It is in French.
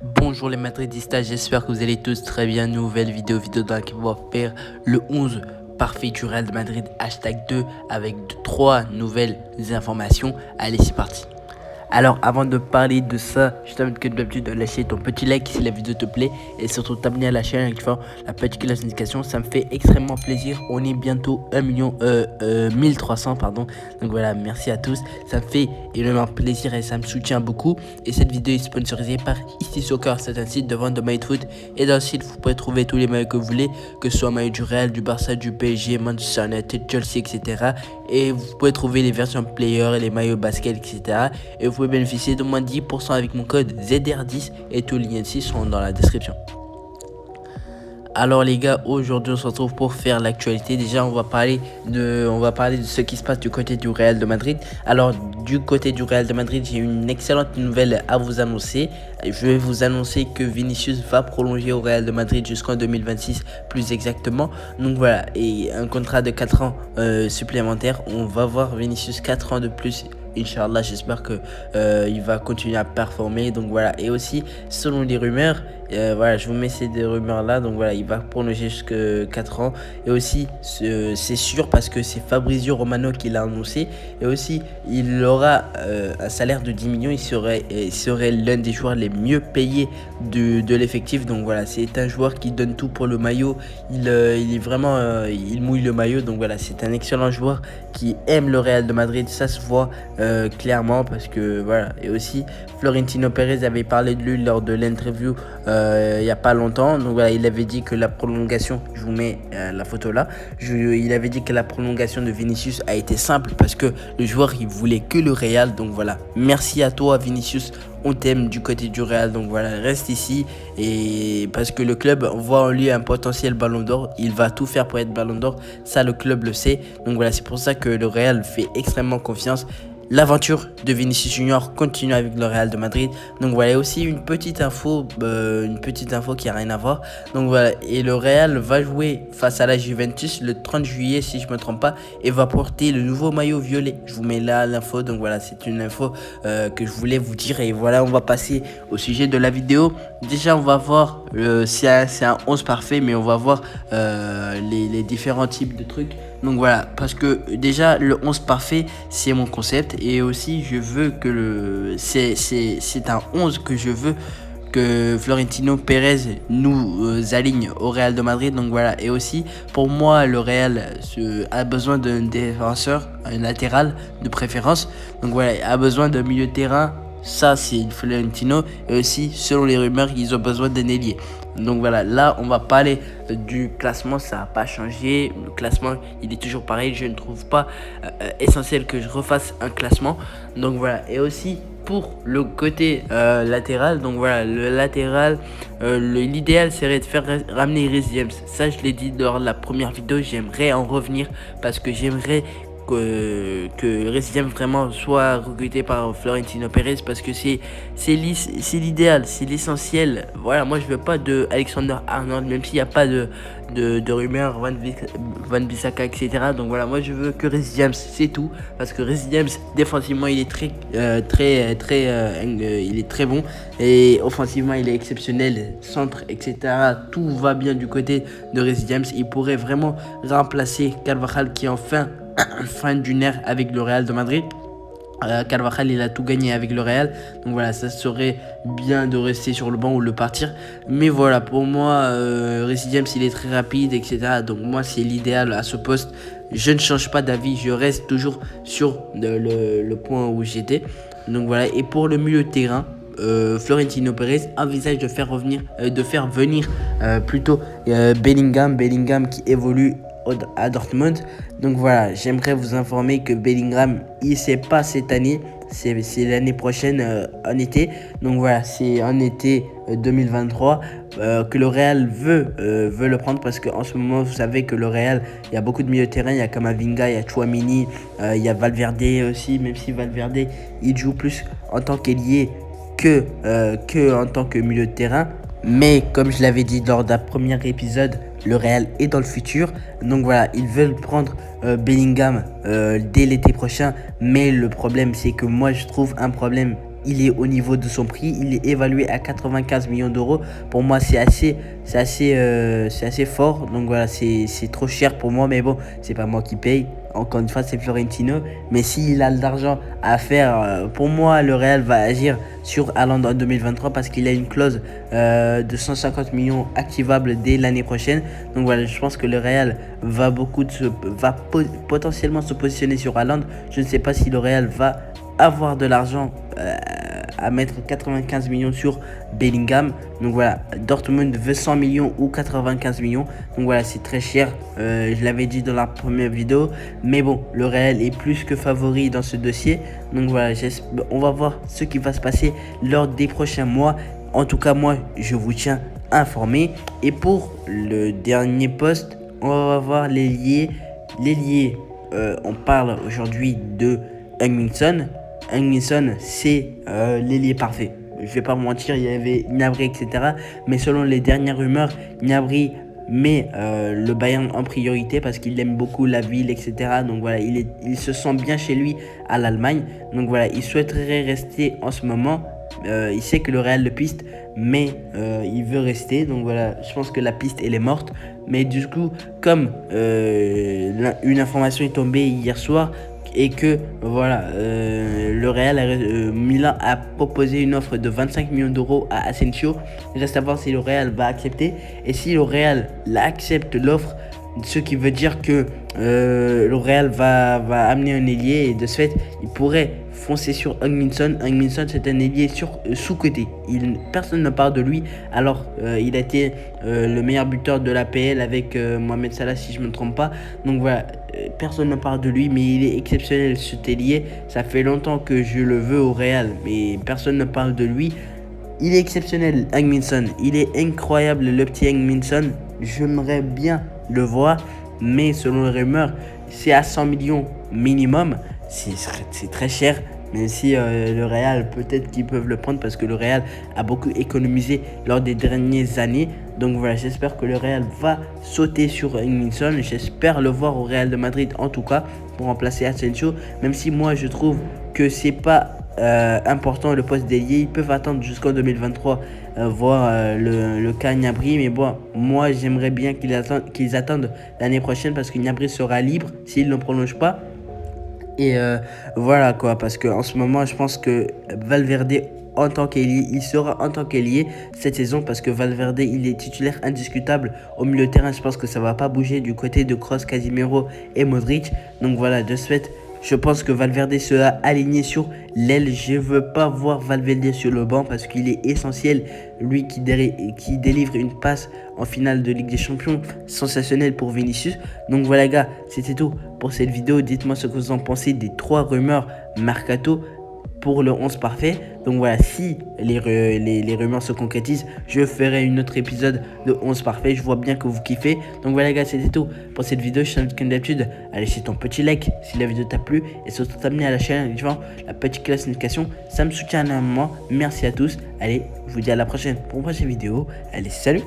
Bonjour les madridistas, j'espère que vous allez tous très bien. Nouvelle vidéo dans laquelle on va faire le 11 parfait du Real de Madrid #2 avec 3 nouvelles informations. Allez, c'est parti. Alors avant de parler de ça, je t'invite comme d'habitude de lâcher ton petit like si la vidéo te plaît et surtout t'abonner à la chaîne en activant la petite cloche d'indication. Ça me fait extrêmement plaisir. On est bientôt 1300 pardon. Donc voilà, merci à tous. Ça me fait énormément plaisir et ça me soutient beaucoup. Et cette vidéo est sponsorisée par Ici Soccer, c'est un site de vente de maillots de foot. Et dans le site, vous pouvez trouver tous les maillots que vous voulez, que ce soit maillot du Real, du Barça, du PSG, Manchester United, Chelsea, etc. Et vous pouvez trouver les versions player et les maillots basket, etc. Et vous pouvez bénéficier de moins 10% avec mon code ZR10 et tous les liens ici sont dans la description. Alors les gars, aujourd'hui on se retrouve pour faire l'actualité. Déjà on va parler de ce qui se passe du côté du Real de Madrid. Alors du côté du Real de Madrid, j'ai une excellente nouvelle à vous annoncer. Je vais vous annoncer que Vinicius va prolonger au Real de Madrid jusqu'en 2026 plus exactement. Donc voilà, et un contrat de 4 ans supplémentaire. On va voir Vinicius 4 ans de plus. Inch'Allah, j'espère que il va continuer à performer. Donc voilà, et aussi selon les rumeurs, voilà, je vous mets ces rumeurs là. Donc voilà, il va prolonger jusqu'à 4 ans. Et aussi, c'est sûr parce que c'est Fabrizio Romano qui l'a annoncé. Et aussi, il aura un salaire de 10 millions. Il serait l'un des joueurs les mieux payés de l'effectif. Donc voilà, c'est un joueur qui donne tout pour le maillot. Il est vraiment, il mouille le maillot. Donc voilà, c'est un excellent joueur qui aime le Real de Madrid. Ça se voit clairement parce que voilà. Et aussi, Florentino Pérez avait parlé de lui lors de l'interview il n'y a pas longtemps. Donc voilà, il avait dit que la prolongation, je vous mets la photo là, il avait dit que la prolongation de Vinicius a été simple parce que le joueur il voulait que le Real. Donc voilà, merci à toi Vinicius, on t'aime du côté du Real. Donc voilà, reste ici et parce que le club voit en lui un potentiel ballon d'or, il va tout faire pour être ballon d'or, ça le club le sait. Donc voilà, c'est pour ça que le Real fait extrêmement confiance. L'aventure de Vinicius Junior continue avec le Real de Madrid. Donc voilà, aussi une petite info qui a rien à voir. Donc voilà, et le Real va jouer face à la Juventus le 30 juillet si je me trompe pas et va porter le nouveau maillot violet. Je vous mets là l'info. Donc voilà, c'est une info que je voulais vous dire et voilà, on va passer au sujet de la vidéo. Déjà, on va voir c'est un 11 parfait, mais on va voir les différents types de trucs. Donc voilà, parce que déjà le 11 parfait c'est mon concept et aussi je veux que c'est un 11 que je veux que Florentino Pérez nous aligne au Real de Madrid. Donc voilà, et aussi pour moi le Real a besoin d'un défenseur, un latéral de préférence. Donc voilà, a besoin d'un milieu de terrain. Ça c'est Florentino. Et aussi selon les rumeurs ils ont besoin d'un ailier. Donc voilà, là on va parler du classement, ça n'a pas changé. Le classement il est toujours pareil. Je ne trouve pas essentiel que je refasse un classement. Donc voilà, et aussi pour le côté latéral, donc voilà, le latéral, l'idéal serait de faire ramener Reece James. Ça je l'ai dit lors de la première vidéo, j'aimerais en revenir parce que j'aimerais que Reece James vraiment soit recruté par Florentino Pérez parce que c'est l'idéal, c'est l'essentiel. Voilà, moi je veux pas de Alexander Arnold, même s'il n'y a pas de rumeurs Van Bissaka, etc. Donc voilà, moi je veux que Reece James, c'est tout, parce que Reece James défensivement il est il est très bon et offensivement il est exceptionnel, centre, etc. Tout va bien du côté de Reece James. Il pourrait vraiment remplacer Carvajal qui en fin d'une ère avec le Real de Madrid. Carvajal il a tout gagné avec le Real, donc voilà, ça serait bien de rester sur le banc ou le partir, mais voilà, pour moi Reece James il est très rapide, etc. Donc moi c'est l'idéal à ce poste. Je ne change pas d'avis, je reste toujours sur le point où j'étais. Donc voilà, et pour le milieu de terrain, Florentino Pérez envisage de faire venir plutôt Bellingham qui évolue à Dortmund. Donc voilà, j'aimerais vous informer que Bellingham, c'est pas cette année, c'est l'année prochaine en été. Donc voilà, c'est en été 2023 que le Real veut le prendre parce qu'en ce moment, vous savez que le Real, il y a beaucoup de milieux de terrain, il y a Camavinga, il y a Tchouaméni, il y a Valverde aussi, même si Valverde, il joue plus en tant qu'ailier que en tant que milieu de terrain. Mais comme je l'avais dit lors d'un premier épisode, le Real est dans le futur. Donc voilà, ils veulent prendre Bellingham dès l'été prochain. Mais le problème, c'est que moi, je trouve un problème il est au niveau de son prix, il est évalué à 95 millions d'euros. Pour moi, c'est assez fort. Donc voilà, c'est trop cher pour moi, mais bon, c'est pas moi qui paye. Encore une fois, c'est Florentino. Mais s'il a de l'argent à faire, pour moi, le Real va agir sur Haaland en 2023 parce qu'il a une clause de 150 millions activable dès l'année prochaine. Donc voilà, je pense que le Real va potentiellement se positionner sur Haaland. Je ne sais pas si le Real va avoir de l'argent à mettre 95 millions sur Bellingham. Donc voilà, Dortmund veut 100 millions ou 95 millions. Donc voilà, c'est très cher. Je l'avais dit dans la première vidéo. Mais bon, le Real est plus que favori dans ce dossier. Donc voilà, on va voir ce qui va se passer lors des prochains mois. En tout cas, moi, je vous tiens informé. Et pour le dernier poste, on va voir l'ailier. L'ailier, on parle aujourd'hui de Heung-min Son, c'est l'ailier parfait. Je vais pas me mentir, il y avait Gnabry, etc. Mais selon les dernières rumeurs, Gnabry met le Bayern en priorité parce qu'il aime beaucoup la ville, etc. Donc voilà, il se sent bien chez lui à l'Allemagne. Donc voilà, il souhaiterait rester en ce moment. Il sait que le Real le piste, mais il veut rester. Donc voilà, je pense que la piste, elle est morte. Mais du coup, comme une information est tombée hier soir, et que voilà, le Real Milan a proposé une offre de 25 millions d'euros à Asensio. Il reste à voir si le Real va accepter, et si le Real accepte l'offre, ce qui veut dire que le Real va amener un ailier, et de ce fait il pourrait foncer sur Heung-min Son. Heung-min Son, c'est un ailier sous-côté. Personne ne parle de lui. Alors il a été le meilleur buteur de l'APL avec Mohamed Salah, si je ne me trompe pas. Donc voilà, personne ne parle de lui, mais il est exceptionnel, cet ailier. Ça fait longtemps que je le veux au Real, mais personne ne parle de lui. Il est exceptionnel, Heung-min Son. Il est incroyable, le petit Heung-min Son. J'aimerais bien le voir, mais selon les rumeurs, c'est à 100 millions minimum. C'est très cher. Même si le Real, peut-être qu'ils peuvent le prendre parce que le Real a beaucoup économisé lors des dernières années. Donc voilà, j'espère que le Real va sauter sur Heung-min Son. J'espère le voir au Real de Madrid en tout cas pour remplacer Asensio. Même si moi je trouve que c'est pas important le poste d'ailier. Ils peuvent attendre jusqu'en 2023 voir le cas Gnabry. Mais bon, moi j'aimerais bien qu'ils attendent l'année prochaine parce que Gnabry sera libre s'il ne prolonge pas. Et voilà quoi, parce qu'en ce moment, je pense que Valverde, en tant qu'ailier, il sera en tant qu'ailier cette saison parce que Valverde, il est titulaire indiscutable au milieu de terrain. Je pense que ça va pas bouger du côté de Kroos, Casemiro et Modric. Donc voilà, de ce fait, je pense que Valverde sera aligné sur l'aile. Je veux pas voir Valverde sur le banc parce qu'il est essentiel. Lui qui délivre une passe en finale de Ligue des Champions sensationnelle pour Vinicius. Donc voilà gars, c'était tout pour cette vidéo. Dites-moi ce que vous en pensez des 3 rumeurs Mercato pour le 11 parfait. Donc voilà, si les rumeurs se concrétisent, je ferai une autre épisode de 11 parfait. Je vois bien que vous kiffez. Donc voilà gars, c'était tout pour cette vidéo. Je t'invite comme d'habitude à laisser ton petit like si la vidéo t'a plu et surtout t'abonner à la chaîne en activant la petite cloche de notification. Ça me soutient énormément. Merci à tous. Allez, je vous dis à la prochaine pour une prochaine vidéo. Allez, salut.